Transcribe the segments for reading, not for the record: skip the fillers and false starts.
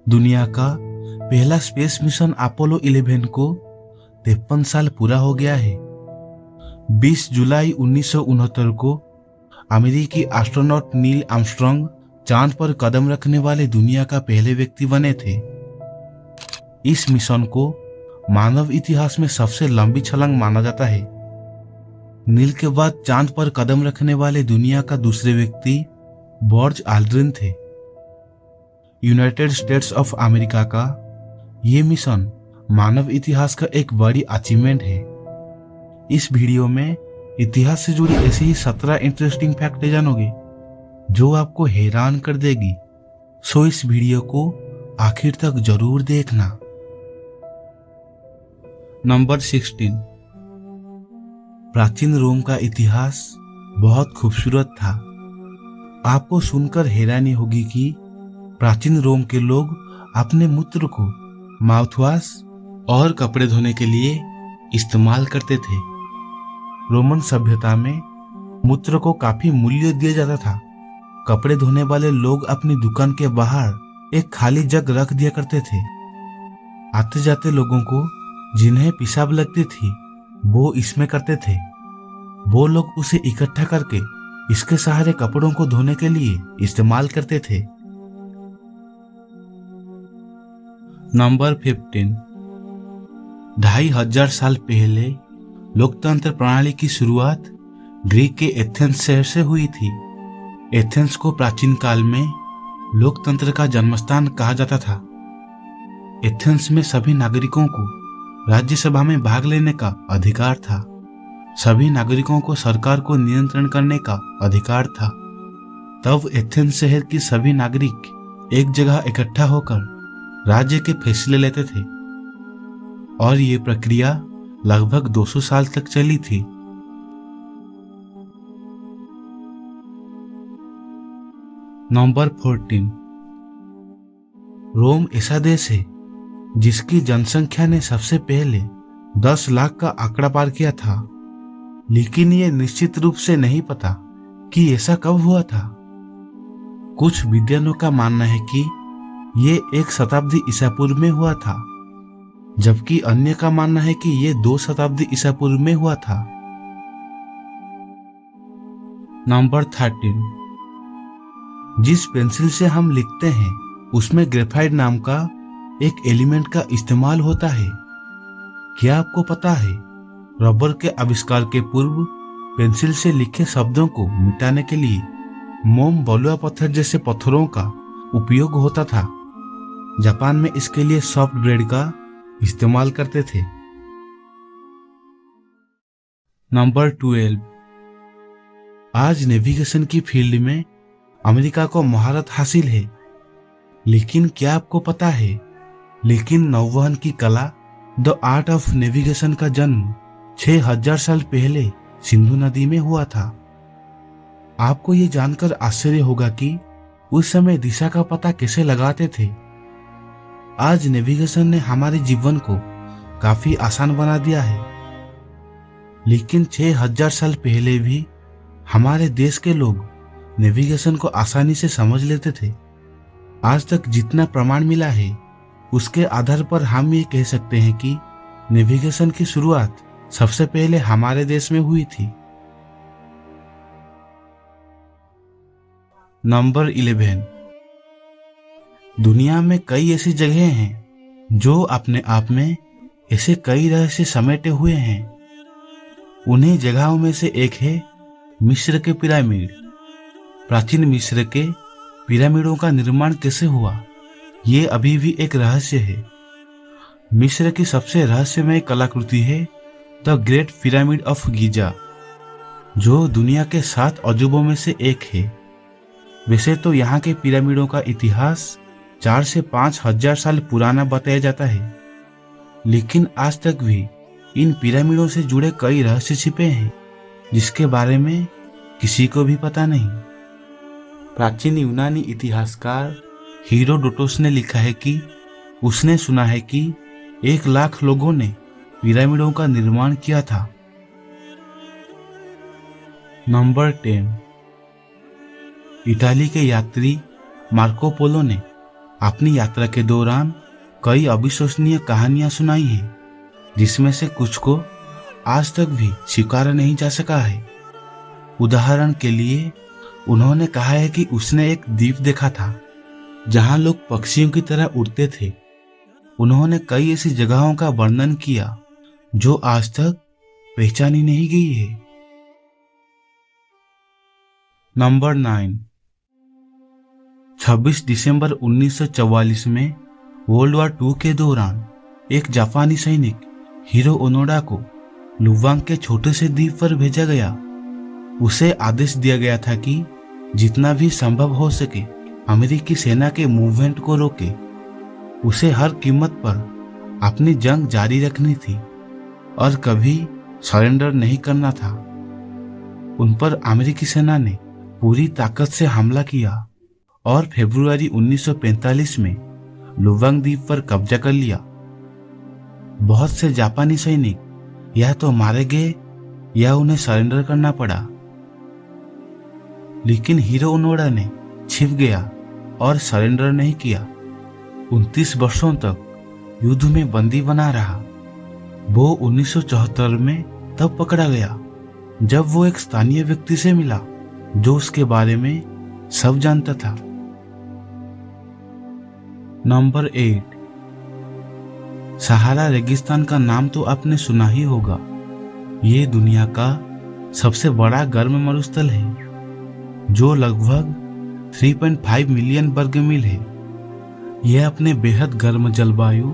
दुनिया का पहला स्पेस मिशन अपोलो 11 को 53 साल पूरा हो गया है। 20 जुलाई 1969 को अमेरिकी एस्ट्रोनॉट नील आर्मस्ट्रांग चांद पर कदम रखने वाले दुनिया का पहले व्यक्ति बने थे। इस मिशन को मानव इतिहास में सबसे लंबी छलांग माना जाता है। नील के बाद चांद पर कदम रखने वाले दुनिया का दूसरे व्यक्ति बॉर्ज आल्ड्रिन थे। यूनाइटेड स्टेट्स ऑफ अमेरिका का ये मिशन मानव इतिहास का एक बड़ी अचीवमेंट है। इस वीडियो में इतिहास से जुड़ी ऐसी ही 17 इंटरेस्टिंग फैक्ट जानोगे जो आपको हैरान कर देगी। सो इस वीडियो को आखिर तक जरूर देखना। नंबर 16। प्राचीन रोम का इतिहास बहुत खूबसूरत था। आपको सुनकर हैरानी होगी कि प्राचीन रोम के लोग अपने मूत्र को माउथवॉश और कपड़े धोने के लिए इस्तेमाल करते थे। रोमन सभ्यता में मूत्र को काफी मूल्य दिया जाता था। कपड़े धोने वाले लोग अपनी दुकान के बाहर एक खाली जग रख दिया करते थे। आते जाते लोगों को जिन्हें पेशाब लगती थी वो इसमें करते थे। वो लोग उसे इकट्ठा करके इसके सहारे कपड़ों को धोने के लिए इस्तेमाल करते थे। नंबर 15। 2500 साल पहले लोकतंत्र प्रणाली की शुरुआत ग्रीक के एथेंस शहर से हुई थी। एथेंस को प्राचीन काल में लोकतंत्र का जन्मस्थान कहा जाता था। एथेंस में सभी नागरिकों को राज्यसभा में भाग लेने का अधिकार था। सभी नागरिकों को सरकार को नियंत्रण करने का अधिकार था। तब एथेंस शहर की सभी नागरिक एक जगह इकट्ठा होकर राज्य के फैसले लेते थे और ये प्रक्रिया लगभग 200 साल तक चली थी। नंबर 14। रोम ऐसा देश है जिसकी जनसंख्या ने सबसे पहले 10 लाख का आंकड़ा पार किया था, लेकिन ये निश्चित रूप से नहीं पता कि ऐसा कब हुआ था। कुछ विद्वानों का मानना है कि ये 1 शताब्दी ईसा पूर्व में हुआ था, जबकि अन्य का मानना है कि ये 2 शताब्दी ईसा पूर्व में हुआ था। नंबर 13। जिस पेंसिल से हम लिखते हैं उसमें ग्रेफाइट नाम का एक एलिमेंट का इस्तेमाल होता है। क्या आपको पता है रबर के आविष्कार के पूर्व पेंसिल से लिखे शब्दों को मिटाने के लिए मोम बलुआ पत्थर जैसे पत्थरों का उपयोग होता था। जापान में इसके लिए सॉफ्ट ब्रेड का इस्तेमाल करते थे। नंबर 12। आज नेविगेशन की फील्ड में अमेरिका को महारत हासिल है, लेकिन क्या आपको पता है नौवहन की कला द आर्ट ऑफ नेविगेशन का जन्म 6000 साल पहले सिंधु नदी में हुआ था। आपको ये जानकर आश्चर्य होगा कि उस समय दिशा का पता कैसे लगाते थे। आज नेविगेशन ने हमारे जीवन को काफी आसान बना दिया है, लेकिन 6000 साल पहले भी हमारे देश के लोग नेविगेशन को आसानी से समझ लेते थे। आज तक जितना प्रमाण मिला है उसके आधार पर हम ये कह सकते हैं कि नेविगेशन की शुरुआत सबसे पहले हमारे देश में हुई थी। नंबर 11। दुनिया में कई ऐसी जगहें हैं जो अपने आप में ऐसे कई रहस्य समेटे हुए हैं। उन्हीं जगहों में से एक है मिस्र के पिरामिड। प्राचीन मिस्र के पिरामिडों का निर्माण कैसे हुआ, ये अभी भी एक रहस्य है। मिस्र की सबसे रहस्यमय कलाकृति है the great pyramid of Giza, जो दुनिया के 7 अजूबों में से एक है। वैसे तो यहाँ के पिरामिडों का इतिहास 4 से 5 हजार साल पुराना बताया जाता है, लेकिन आज तक भी इन पिरामिडों से जुड़े कई रहस्य छिपे हैं जिसके बारे में किसी को भी पता नहीं। प्राचीन यूनानी इतिहासकार हीरोडोटस ने लिखा है कि उसने सुना है कि 1 लाख लोगों ने पिरामिडों का निर्माण किया था। नंबर 10। इटाली के यात्री मार्को पोलो ने अपनी यात्रा के दौरान कई अविश्वसनीय कहानियां सुनाई हैं, जिसमें से कुछ को आज तक भी स्वीकारा नहीं जा सका है। उदाहरण के लिए उन्होंने कहा है कि उसने एक द्वीप देखा था जहां लोग पक्षियों की तरह उड़ते थे। उन्होंने कई ऐसी जगहों का वर्णन किया जो आज तक पहचानी नहीं गई है। नंबर 9, 26 दिसंबर 1944 में वर्ल्ड वॉर 2 के दौरान एक जापानी सैनिक हिरो ओनोडा को लुवांग के छोटे से द्वीप पर भेजा गया। उसे आदेश दिया गया था कि जितना भी संभव हो सके अमेरिकी सेना के मूवमेंट को रोके। उसे हर कीमत पर अपनी जंग जारी रखनी थी और कभी सरेंडर नहीं करना था। उन पर अमेरिकी सेना ने पूरी ताकत से हमला किया और फरवरी 1945 में लुवांग द्वीप पर कब्जा कर लिया। बहुत से जापानी सैनिक या तो मारे गए या उन्हें सरेंडर करना पड़ा, लेकिन हिरो ओनोडा ने छिप गया और सरेंडर नहीं किया। 29 वर्षों तक युद्ध में बंदी बना रहा। वो 1974 में तब पकड़ा गया जब वो एक स्थानीय व्यक्ति से मिला जो उसके बारे में सब जानता था। नंबर 8, सहारा रेगिस्तान का नाम तो आपने सुना ही होगा। ये दुनिया का सबसे बड़ा गर्म मरुस्थल है जो लगभग 3.5 मिलियन वर्ग मील है। यह अपने बेहद गर्म जलवायु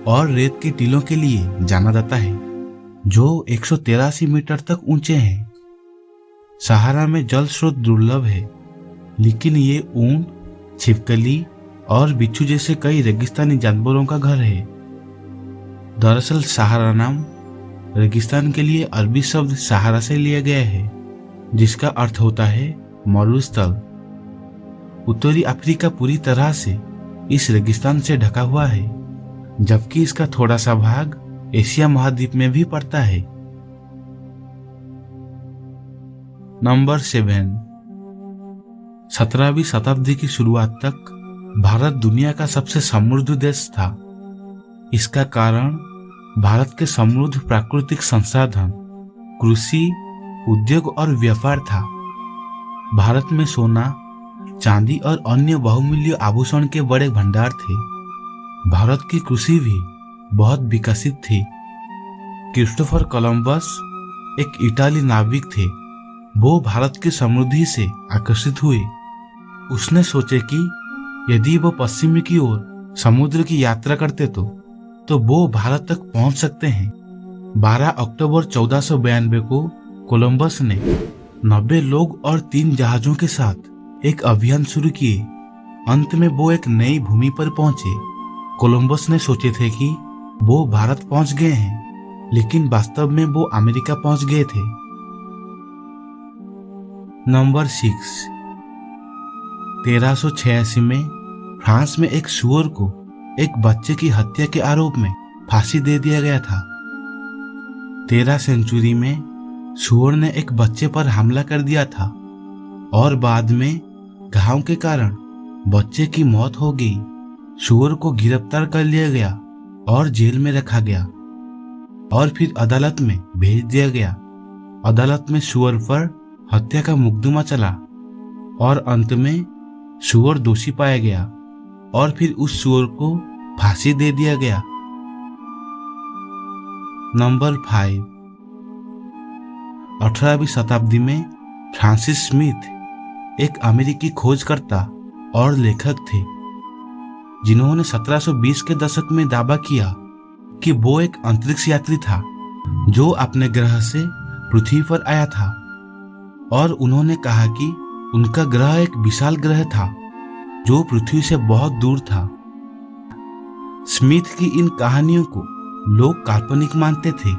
और रेत के टीलों के लिए जाना जाता है जो 183 मीटर तक ऊंचे हैं। सहारा में जल स्रोत दुर्लभ है, लेकिन ये ऊंट, छिपकली और बिच्छू जैसे कई रेगिस्तानी जानवरों का घर है। दरअसल सहारा नाम रेगिस्तान के लिए अरबी शब्द सहारा से लिया गया है, जिसका अर्थ होता है मरुस्थल। उत्तरी अफ्रीका पूरी तरह से इस रेगिस्तान से ढका हुआ है, जबकि इसका थोड़ा सा भाग एशिया महाद्वीप में भी पड़ता है। नंबर 7, 17वीं शताब्दी की शुरुआत तक भारत दुनिया का सबसे समृद्ध देश था। इसका कारण भारत के समृद्ध प्राकृतिक संसाधन, कृषि, उद्योग और व्यापार था। भारत में सोना, चांदी और अन्य बहुमूल्य आभूषण के बड़े भंडार थे। भारत की कृषि भी बहुत विकसित थी। क्रिस्टोफर कोलंबस एक इटाली नाविक थे। वो भारत की समृद्धि से आकर्षित हुए। उसने सोचे कि यदि वो पश्चिमी की ओर समुद्र की यात्रा करते तो वो भारत तक पहुंच सकते हैं। 12 अक्टूबर 1492 को कोलंबस ने 90 लोग और 3 जहाजों के साथ एक अभियान शुरू किए। अंत में वो एक नई भूमि पर पहुंचे। कोलंबस ने सोचे थे कि वो भारत पहुंच गए हैं, लेकिन वास्तव में वो अमेरिका पहुंच गए थे। नंबर 6, 1386 में फ्रांस में एक सुअर को एक बच्चे की हत्या के आरोप में फांसी दे दिया गया था। 13 सेंचुरी में सुअर ने एक बच्चे पर हमला कर दिया था और बाद में घाव के कारण बच्चे की मौत हो गई। सुअर को गिरफ्तार कर लिया गया और जेल में रखा गया और फिर अदालत में भेज दिया गया। अदालत में सुअर पर हत्या का मुकदमा चला और अंत में सुअर दोषी पाया गया और फिर उस सुअर को फांसी दे दिया गया। नंबर 5, 18वीं शताब्दी में फ्रांसिस स्मिथ एक अमेरिकी खोजकर्ता और लेखक थे जिन्होंने 1720 के दशक में दावा किया कि वो एक अंतरिक्ष यात्री था जो अपने ग्रह से पृथ्वी पर आया था, और उन्होंने कहा कि उनका ग्रह एक विशाल ग्रह था जो पृथ्वी से बहुत दूर था। स्मिथ की इन कहानियों को लोग काल्पनिक मानते थे।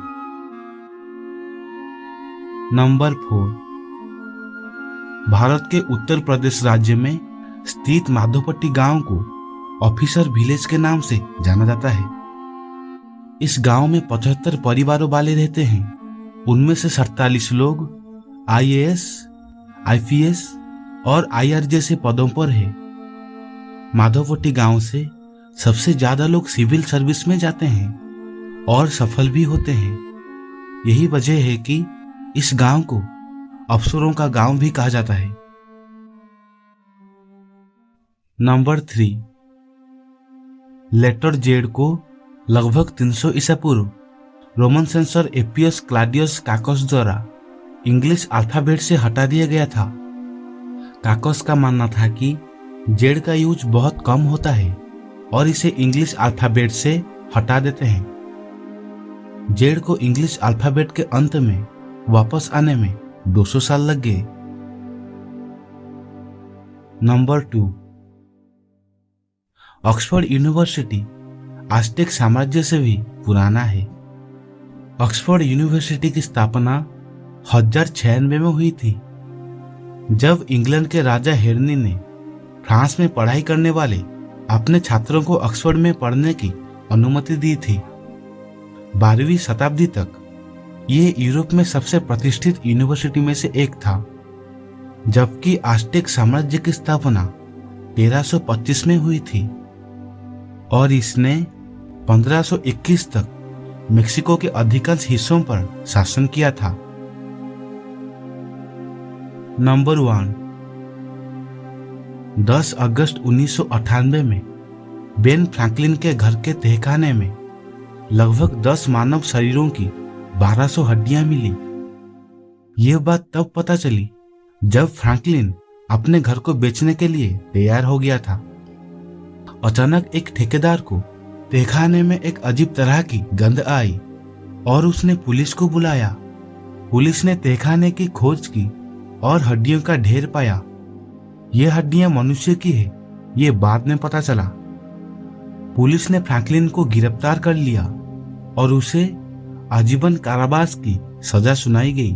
नंबर 4, भारत के उत्तर प्रदेश राज्य में स्थित माधोपट्टी गांव को ऑफिसर विलेज के नाम से जाना जाता है। इस गांव में 75 परिवारों वाले रहते हैं। उनमें से 47 लोग IAS, IPS और IR जैसे पदों पर है। माधवपट्टी गांव से सबसे ज्यादा लोग सिविल सर्विस में जाते हैं और सफल भी होते हैं। यही वजह है कि इस गांव को अफसरों का गांव भी कहा जाता है। नंबर 3, लेटर जेड को लगभग 300 ईसा पूर्व रोमन सेंसर एपियस क्लाडियस काकस द्वारा इंग्लिश अल्फाबेट से हटा दिया गया था। काकस का मानना था कि जेड का यूज बहुत कम होता है और इसे इंग्लिश अल्फाबेट से हटा देते हैं। जेड को इंग्लिश अल्फाबेट के अंत में वापस आने में 200 साल लग गए। नंबर 2, ऑक्सफोर्ड यूनिवर्सिटी आस्टेक साम्राज्य से भी पुराना है। ऑक्सफोर्ड यूनिवर्सिटी की स्थापना 1096 में हुई थी, जब इंग्लैंड के राजा हेनरी ने फ्रांस में पढ़ाई करने वाले अपने छात्रों को ऑक्सफोर्ड में पढ़ने की अनुमति दी थी। 12वीं शताब्दी तक ये यूरोप में सबसे प्रतिष्ठित यूनिवर्सिटी में से एक था, जबकि आस्टेक साम्राज्य की स्थापना 1325 में हुई थी और इसने 1521 तक मेक्सिको के अधिकांश हिस्सों पर शासन किया था। नंबर 1, 10 अगस्त 1998 में बेन फ्रैंकलिन के घर के तहखाने में लगभग 10 मानव शरीरों की 1200 हड्डियां मिली। यह बात तब पता चली जब फ्रैंकलिन अपने घर को बेचने के लिए तैयार हो गया था। अचानक एक ठेकेदार को तहखाने में एक अजीब तरह की गंध आई और उसने पुलिस को बुलाया। पुलिस ने तहखाने की खोज की और हड्डियों का ढेर पाया। ये हड्डियां मनुष्य की है, ये बाद में पता चला। पुलिस ने फ्रैंकलिन को गिरफ्तार कर लिया और उसे आजीवन कारावास की सजा सुनाई गई।